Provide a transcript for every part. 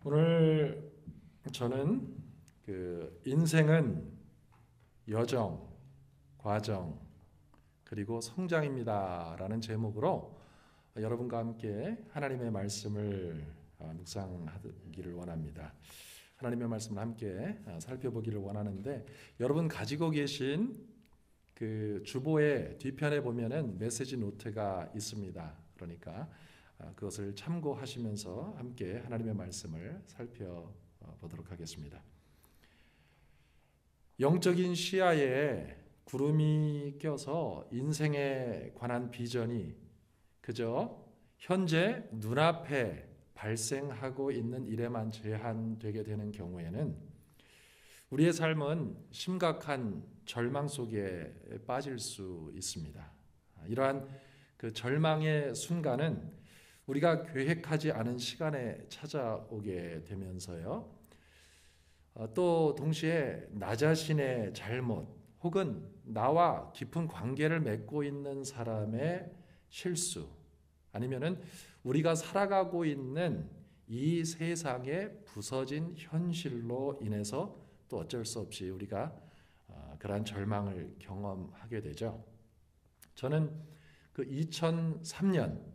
오늘 저는 인생은 여정, 과정, 그리고 성장입니다라는 제목으로 여러분과 함께 하나님의 말씀을 묵상하기를 원합니다. 하나님의 말씀을 함께 살펴보기를 원하는데, 여러분 가지고 계신 그 주보의 뒤편에 보면은 메시지 노트가 있습니다. 그러니까 그것을 참고하시면서 함께 하나님의 말씀을 살펴보도록 하겠습니다. 영적인 시야에 구름이 껴서 인생에 관한 비전이 그저 현재 눈앞에 발생하고 있는 일에만 제한되게 되는 경우에는 우리의 삶은 심각한 절망 속에 빠질 수 있습니다. 이러한 그 절망의 순간은 우리가 계획하지 않은 시간에 찾아오게 되면서요, 또 동시에 나 자신의 잘못 혹은 나와 깊은 관계를 맺고 있는 사람의 실수, 아니면은 우리가 살아가고 있는 이 세상의 부서진 현실로 인해서 또 어쩔 수 없이 우리가 그러한 절망을 경험하게 되죠. 저는 그 2003년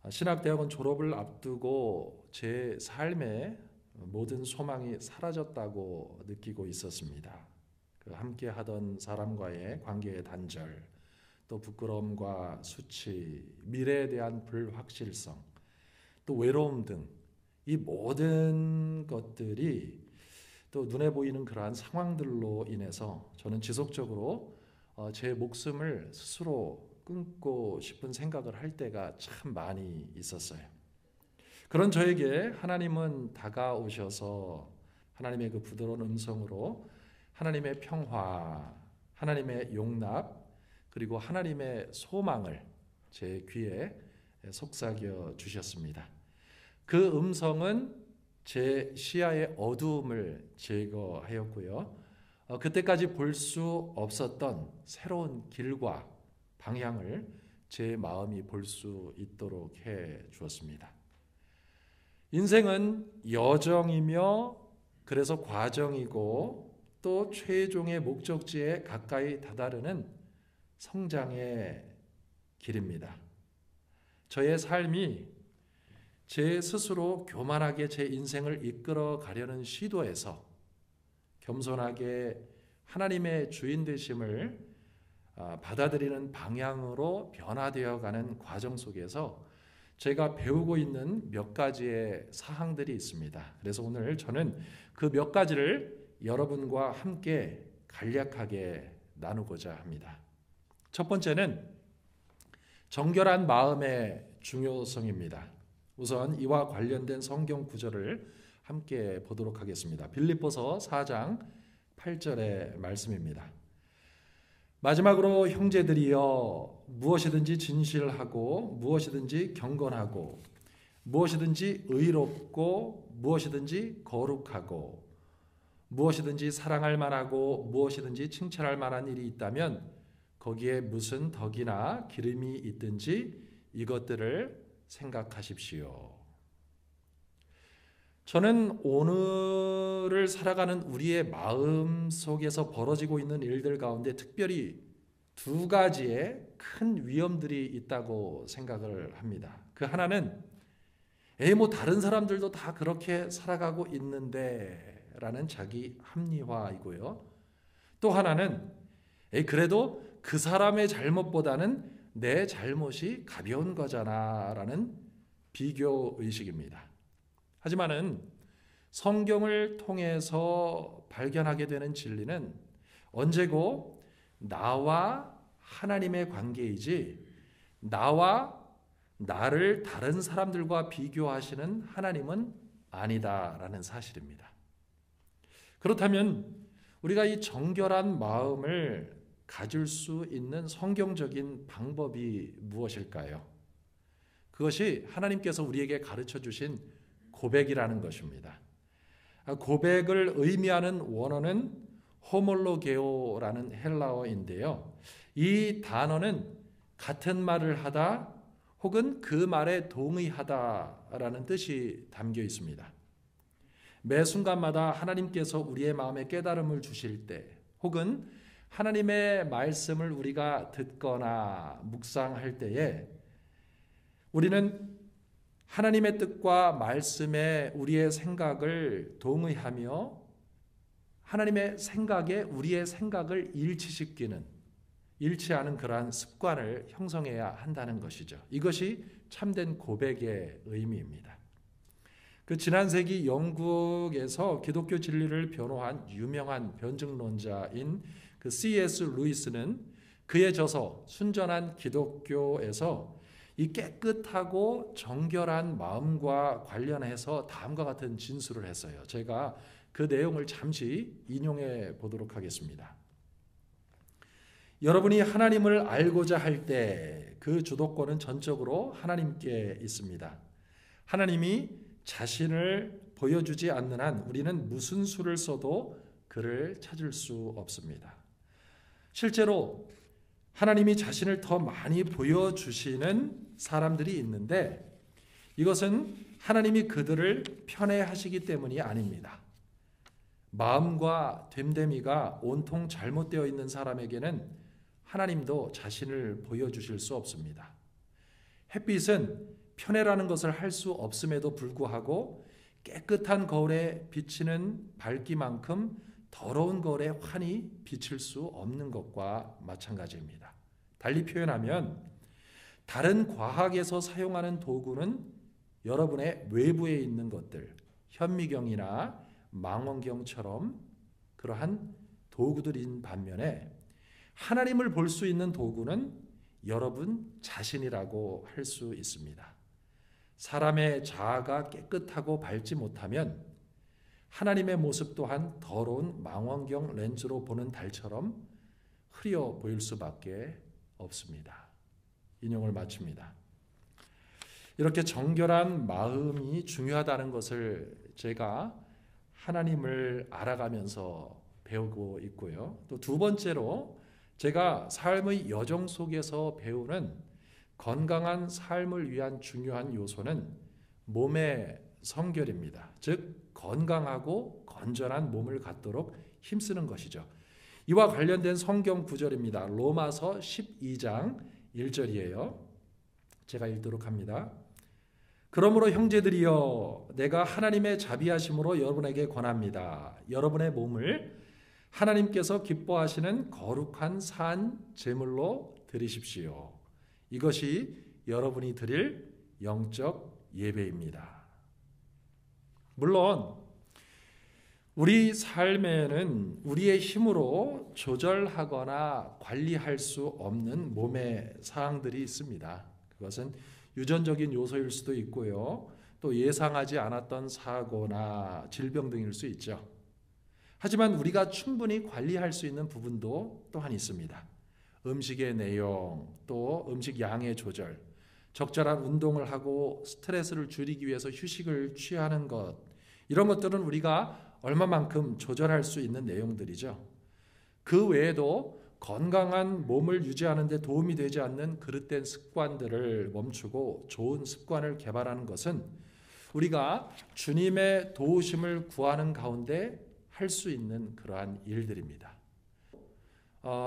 신학대학원 졸업을 앞두고 제 삶의 모든 소망이 사라졌다고 느끼고 있었습니다. 그 함께 하던 사람과의 관계의 단절, 또 부끄러움과 수치, 미래에 대한 불확실성, 또 외로움 등 이 모든 것들이 또 눈에 보이는 그러한 상황들로 인해서 저는 지속적으로 제 목숨을 스스로 끊고 싶은 생각을 할 때가 참 많이 있었어요. 그런 저에게 하나님은 다가오셔서 하나님의 그 부드러운 음성으로 하나님의 평화, 하나님의 용납, 그리고 하나님의 소망을 제 귀에 속삭여 주셨습니다. 그 음성은 제 시야의 어두움을 제거하였고요, 그때까지 볼 수 없었던 새로운 길과 방향을 제 마음이 볼 수 있도록 해 주었습니다. 인생은 여정이며 그래서 과정이고 또 최종의 목적지에 가까이 다다르는 성장의 길입니다. 저의 삶이 제 스스로 교만하게 제 인생을 이끌어 가려는 시도에서 겸손하게 하나님의 주인 되심을 받아들이는 방향으로 변화되어 가는 과정 속에서 제가 배우고 있는 몇 가지의 사항들이 있습니다. 그래서 오늘 저는 그 몇 가지를 여러분과 함께 간략하게 나누고자 합니다. 첫 번째는 정결한 마음의 중요성입니다. 우선 이와 관련된 성경 구절을 함께 보도록 하겠습니다. 빌립보서 4장 8절의 말씀입니다. 마지막으로 형제들이여, 무엇이든지 진실하고 무엇이든지 경건하고 무엇이든지 의롭고 무엇이든지 거룩하고 무엇이든지 사랑할 만하고 무엇이든지 칭찬할 만한 일이 있다면 거기에 무슨 덕이나 기름이 있든지 이것들을 생각하십시오. 저는 오늘을 살아가는 우리의 마음 속에서 벌어지고 있는 일들 가운데 특별히 두 가지의 큰 위험들이 있다고 생각을 합니다. 그 하나는 다른 사람들도 다 그렇게 살아가고 있는데 라는 자기 합리화이고요. 또 하나는 그래도 그 사람의 잘못보다는 내 잘못이 가벼운 거잖아 라는 비교의식입니다. 하지만은 성경을 통해서 발견하게 되는 진리는 언제고 나와 하나님의 관계이지 나와 나를 다른 사람들과 비교하시는 하나님은 아니다라는 사실입니다. 그렇다면 우리가 이 정결한 마음을 가질 수 있는 성경적인 방법이 무엇일까요? 그것이 하나님께서 우리에게 가르쳐 주신 고백이라는 것입니다. 고백을 의미하는 원어는 호몰로게오라는 헬라어인데요. 이 단어는 같은 말을 하다 혹은 그 말에 동의하다라는 뜻이 담겨 있습니다. 매 순간마다 하나님께서 우리의 마음에 깨달음을 주실 때, 혹은 하나님의 말씀을 우리가 듣거나 묵상할 때에 우리는 하나님의 뜻과 말씀에 우리의 생각을 동의하며 하나님의 생각에 우리의 생각을 일치하는 그러한 습관을 형성해야 한다는 것이죠. 이것이 참된 고백의 의미입니다. 지난 세기 영국에서 기독교 진리를 변호한 유명한 변증론자인 C.S. 루이스는 그의 저서 순전한 기독교에서 이 깨끗하고 정결한 마음과 관련해서 다음과 같은 진술을 했어요. 제가 그 내용을 잠시 인용해 보도록 하겠습니다. 여러분이 하나님을 알고자 할 때 그 주도권은 전적으로 하나님께 있습니다. 하나님이 자신을 보여주지 않는 한 우리는 무슨 수를 써도 그를 찾을 수 없습니다. 실제로 하나님이 자신을 더 많이 보여주시는 사람들이 있는데 이것은 하나님이 그들을 편애하시기 때문이 아닙니다. 마음과 됨됨이가 온통 잘못되어 있는 사람에게는 하나님도 자신을 보여주실 수 없습니다. 햇빛은 편애라는 것을 할 수 없음에도 불구하고 깨끗한 거울에 비치는 밝기만큼 더러운 거울에 환히 비칠 수 없는 것과 마찬가지입니다. 달리 표현하면 다른 과학에서 사용하는 도구는 여러분의 외부에 있는 것들, 현미경이나 망원경처럼 그러한 도구들인 반면에 하나님을 볼 수 있는 도구는 여러분 자신이라고 할 수 있습니다. 사람의 자아가 깨끗하고 밝지 못하면 하나님의 모습 또한 더러운 망원경 렌즈로 보는 달처럼 흐려 보일 수밖에 없습니다. 인용을 마칩니다. 이렇게 정결한 마음이 중요하다는 것을 제가 하나님을 알아가면서 배우고 있고요. 또 두 번째로 제가 삶의 여정 속에서 배우는 건강한 삶을 위한 중요한 요소는 몸의 성결입니다. 즉 건강하고 건전한 몸을 갖도록 힘쓰는 것이죠. 이와 관련된 성경 구절입니다. 로마서 12장 1절이에요. 제가 읽도록 합니다. 그러므로 형제들이여 내가 하나님의 자비하심으로 여러분에게 권합니다. 여러분의 몸을 하나님께서 기뻐하시는 거룩한 산 제물로 드리십시오. 이것이 여러분이 드릴 영적 예배입니다. 물론 우리 삶에는 우리의 힘으로 조절하거나 관리할 수 없는 몸의 사항들이 있습니다. 그것은 유전적인 요소일 수도 있고요. 또 예상하지 않았던 사고나 질병 등일 수 있죠. 하지만 우리가 충분히 관리할 수 있는 부분도 또한 있습니다. 음식의 내용, 또 음식 양의 조절, 적절한 운동을 하고 스트레스를 줄이기 위해서 휴식을 취하는 것, 이런 것들은 우리가 얼마만큼 조절할 수 있는 내용들이죠. 그 외에도 건강한 몸을 유지하는 데 도움이 되지 않는 그릇된 습관들을 멈추고 좋은 습관을 개발하는 것은 우리가 주님의 도우심을 구하는 가운데 할 수 있는 그러한 일들입니다.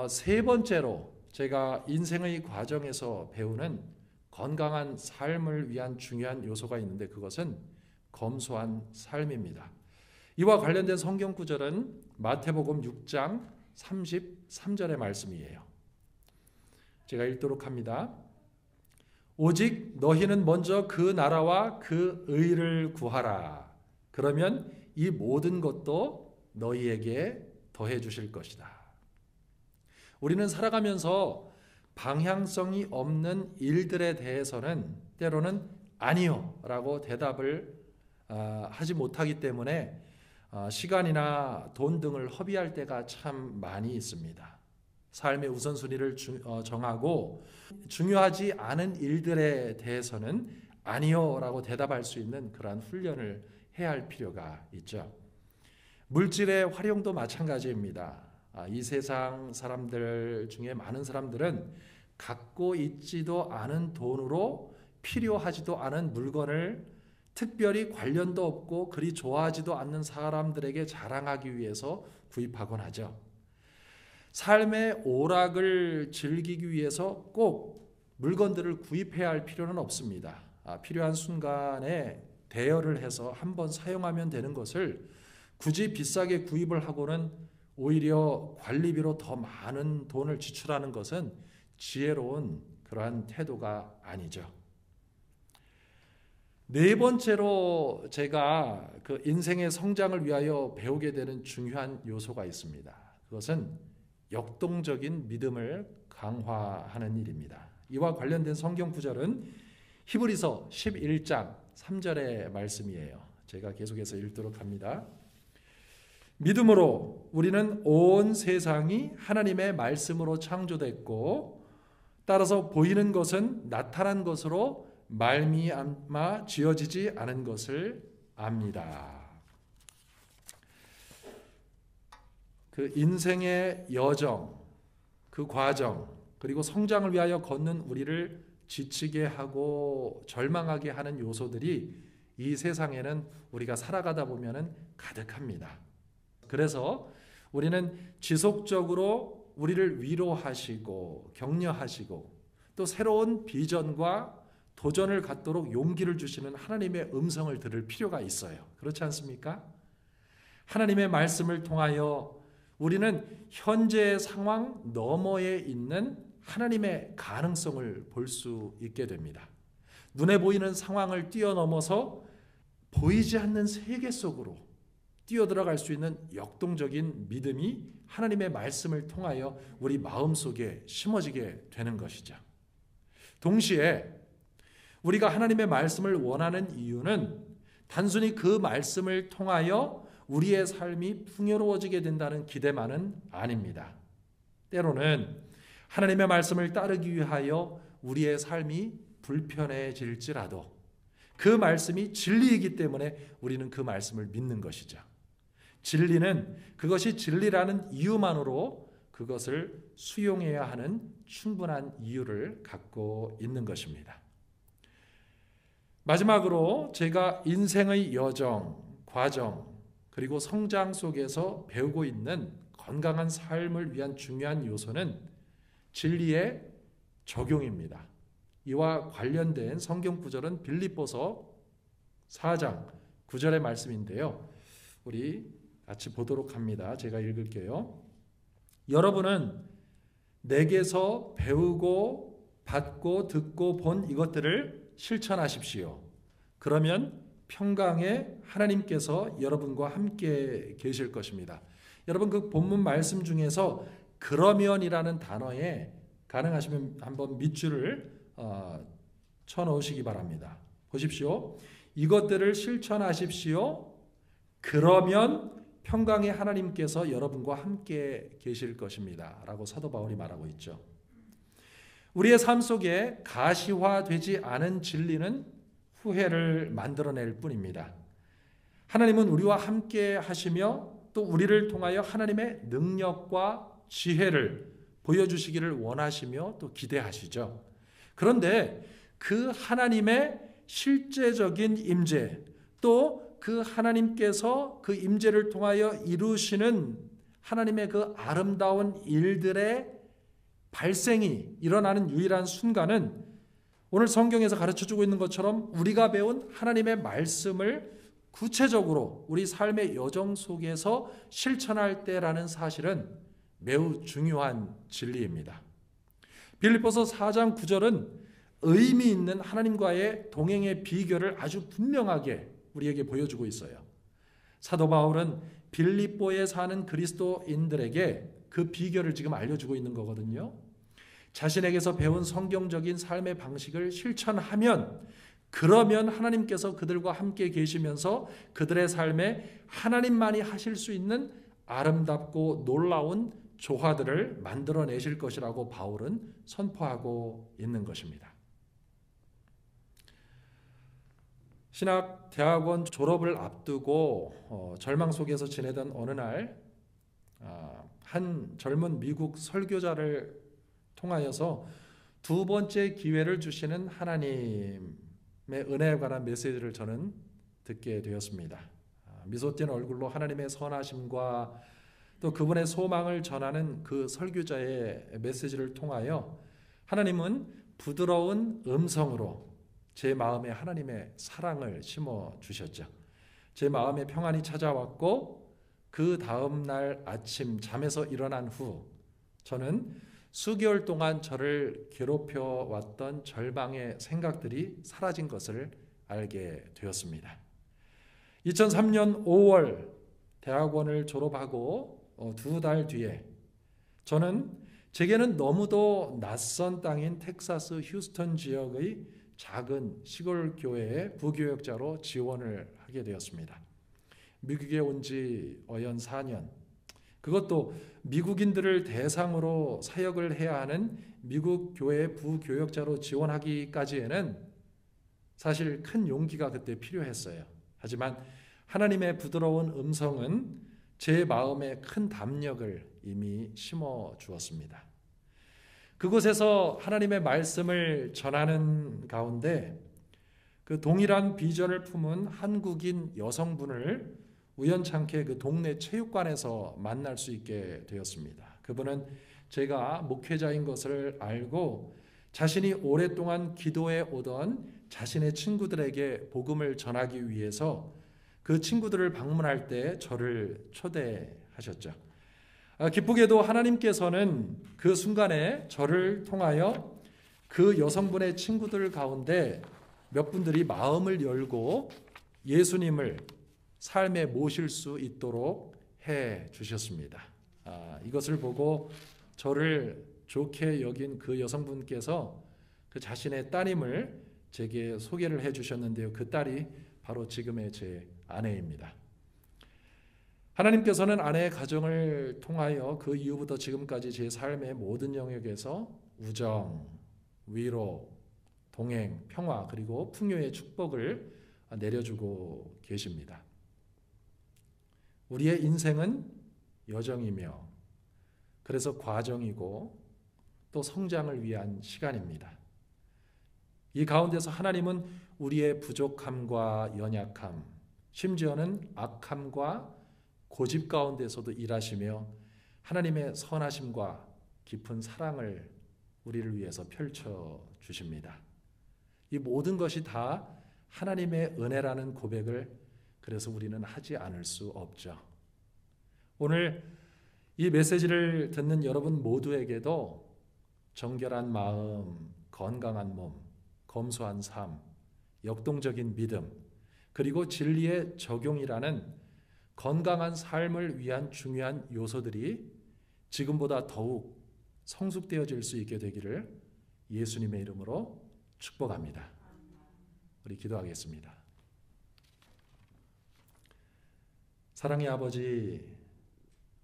세 번째로 제가 인생의 과정에서 배우는 건강한 삶을 위한 중요한 요소가 있는데 그것은 검소한 삶입니다. 이와 관련된 성경 구절은 마태복음 6장 33절의 말씀이에요. 제가 읽도록 합니다. 오직 너희는 먼저 그 나라와 그 의를 구하라. 그러면 이 모든 것도 너희에게 더해 주실 것이다. 우리는 살아가면서 방향성이 없는 일들에 대해서는 때로는 아니요 라고 대답을 하지 못하기 때문에 시간이나 돈 등을 허비할 때가 참 많이 있습니다. 삶의 우선순위를 정하고 중요하지 않은 일들에 대해서는 아니요 라고 대답할 수 있는 그러한 훈련을 해야 할 필요가 있죠. 물질의 활용도 마찬가지입니다. 이 세상 사람들 중에 많은 사람들은 갖고 있지도 않은 돈으로 필요하지도 않은 물건을 특별히 관련도 없고 그리 좋아하지도 않는 사람들에게 자랑하기 위해서 구입하곤 하죠. 삶의 오락을 즐기기 위해서 꼭 물건들을 구입해야 할 필요는 없습니다. 필요한 순간에 대여를 해서 한번 사용하면 되는 것을 굳이 비싸게 구입을 하고는 오히려 관리비로 더 많은 돈을 지출하는 것은 지혜로운 그러한 태도가 아니죠. 네 번째로 제가 그 인생의 성장을 위하여 배우게 되는 중요한 요소가 있습니다. 그것은 역동적인 믿음을 강화하는 일입니다. 이와 관련된 성경 구절은 히브리서 11장 3절의 말씀이에요. 제가 계속해서 읽도록 합니다. 믿음으로 우리는 온 세상이 하나님의 말씀으로 창조됐고 따라서 보이는 것은 나타난 것으로 말미암아 지어지지 않은 것을 압니다. 그 인생의 여정, 그 과정, 그리고 성장을 위하여 걷는 우리를 지치게 하고 절망하게 하는 요소들이 이 세상에는 우리가 살아가다 보면은 가득합니다. 그래서 우리는 지속적으로 우리를 위로하시고 격려하시고 또 새로운 비전과 도전을 갖도록 용기를 주시는 하나님의 음성을 들을 필요가 있어요. 그렇지 않습니까? 하나님의 말씀을 통하여 우리는 현재의 상황 너머에 있는 하나님의 가능성을 볼 수 있게 됩니다. 눈에 보이는 상황을 뛰어넘어서 보이지 않는 세계 속으로 뛰어들어갈 수 있는 역동적인 믿음이 하나님의 말씀을 통하여 우리 마음속에 심어지게 되는 것이죠. 동시에 우리가 하나님의 말씀을 원하는 이유는 단순히 그 말씀을 통하여 우리의 삶이 풍요로워지게 된다는 기대만은 아닙니다. 때로는 하나님의 말씀을 따르기 위하여 우리의 삶이 불편해질지라도 그 말씀이 진리이기 때문에 우리는 그 말씀을 믿는 것이죠. 진리는 그것이 진리라는 이유만으로 그것을 수용해야 하는 충분한 이유를 갖고 있는 것입니다. 마지막으로 제가 인생의 여정, 과정, 그리고 성장 속에서 배우고 있는 건강한 삶을 위한 중요한 요소는 진리의 적용입니다. 이와 관련된 성경 구절은 빌립보서 4장 9절의 말씀인데요. 우리 같이 보도록 합니다. 제가 읽을게요. 여러분은 내게서 배우고 받고 듣고 본 이것들을 실천하십시오. 그러면 평강의 하나님께서 여러분과 함께 계실 것입니다. 여러분 그 본문 말씀 중에서 그러면이라는 단어에 가능하시면 한번 밑줄을 쳐놓으시기 바랍니다. 보십시오. 이것들을 실천하십시오. 그러면 평강의 하나님께서 여러분과 함께 계실 것입니다. 라고 사도 바울이 말하고 있죠. 우리의 삶 속에 가시화되지 않은 진리는 후회를 만들어낼 뿐입니다. 하나님은 우리와 함께 하시며 또 우리를 통하여 하나님의 능력과 지혜를 보여주시기를 원하시며 또 기대하시죠. 그런데 그 하나님의 실제적인 임재 또 그 하나님께서 그 임재를 통하여 이루시는 하나님의 그 아름다운 일들의 발생이 일어나는 유일한 순간은 오늘 성경에서 가르쳐주고 있는 것처럼 우리가 배운 하나님의 말씀을 구체적으로 우리 삶의 여정 속에서 실천할 때라는 사실은 매우 중요한 진리입니다. 빌립보서 4장 9절은 의미 있는 하나님과의 동행의 비결을 아주 분명하게 우리에게 보여주고 있어요. 사도 바울은 빌립보에 사는 그리스도인들에게 그 비결을 지금 알려주고 있는 거거든요. 자신에게서 배운 성경적인 삶의 방식을 실천하면 그러면 하나님께서 그들과 함께 계시면서 그들의 삶에 하나님만이 하실 수 있는 아름답고 놀라운 조화들을 만들어내실 것이라고 바울은 선포하고 있는 것입니다. 신학 대학원 졸업을 앞두고 절망 속에서 지내던 어느 날 한 젊은 미국 설교자를 통하여서 두 번째 기회를 주시는 하나님의 은혜에 관한 메시지를 저는 듣게 되었습니다. 미소 띤 얼굴로 하나님의 선하심과 또 그분의 소망을 전하는 그 설교자의 메시지를 통하여 하나님은 부드러운 음성으로 제 마음에 하나님의 사랑을 심어 주셨죠. 제 마음에 평안이 찾아왔고 그 다음 날 아침 잠에서 일어난 후 저는 수개월 동안 저를 괴롭혀 왔던 절망의 생각들이 사라진 것을 알게 되었습니다. 2003년 5월 대학원을 졸업하고 2달 뒤에 저는 제게는 너무도 낯선 땅인 텍사스 휴스턴 지역의 작은 시골 교회에 부교역자로 지원을 하게 되었습니다. 미국에 온 지 어연 4년, 그것도 미국인들을 대상으로 사역을 해야 하는 미국 교회 부교역자로 지원하기까지에는 사실 큰 용기가 그때 필요했어요. 하지만 하나님의 부드러운 음성은 제 마음에 큰 담력을 이미 심어 주었습니다. 그곳에서 하나님의 말씀을 전하는 가운데 그 동일한 비전을 품은 한국인 여성분을 우연찮게 그 동네 체육관에서 만날 수 있게 되었습니다. 그분은 제가 목회자인 것을 알고 자신이 오랫동안 기도해 오던 자신의 친구들에게 복음을 전하기 위해서 그 친구들을 방문할 때 저를 초대하셨죠. 기쁘게도 하나님께서는 그 순간에 저를 통하여 그 여성분의 친구들 가운데 몇 분들이 마음을 열고 예수님을 삶에 모실 수 있도록 해 주셨습니다. 이것을 보고 저를 좋게 여긴 그 여성분께서 그 자신의 따님을 제게 소개를 해 주셨는데요. 그 딸이 바로 지금의 제 아내입니다. 하나님께서는 아내의 가정을 통하여 그 이후부터 지금까지 제 삶의 모든 영역에서 우정, 위로, 동행, 평화 그리고 풍요의 축복을 내려주고 계십니다. 우리의 인생은 여정이며 그래서 과정이고 또 성장을 위한 시간입니다. 이 가운데서 하나님은 우리의 부족함과 연약함, 심지어는 악함과 고집 가운데서도 일하시며 하나님의 선하심과 깊은 사랑을 우리를 위해서 펼쳐 주십니다. 이 모든 것이 다 하나님의 은혜라는 고백을 그래서 우리는 하지 않을 수 없죠. 오늘 이 메시지를 듣는 여러분 모두에게도 정결한 마음, 건강한 몸, 검소한 삶, 역동적인 믿음, 그리고 진리의 적용이라는 건강한 삶을 위한 중요한 요소들이 지금보다 더욱 성숙되어질 수 있게 되기를 예수님의 이름으로 축복합니다. 우리 기도하겠습니다. 사랑의 아버지,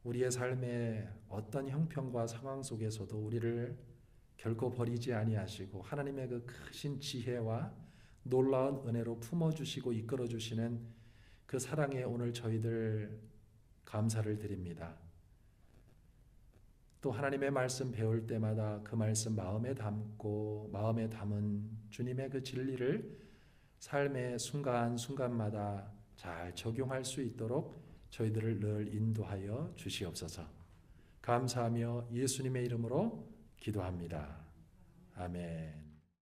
우리의 삶의 어떤 형편과 상황 속에서도 우리를 결코 버리지 아니하시고 하나님의 그 크신 지혜와 놀라운 은혜로 품어주시고 이끌어주시는 그 사랑에 오늘 저희들 감사를 드립니다. 또 하나님의 말씀 배울 때마다 그 말씀 마음에 담고 마음에 담은 주님의 그 진리를 삶의 순간순간마다 잘 적용할 수 있도록 저희들을 늘 인도하여 주시옵소서. 감사하며 예수님의 이름으로 기도합니다. 아멘.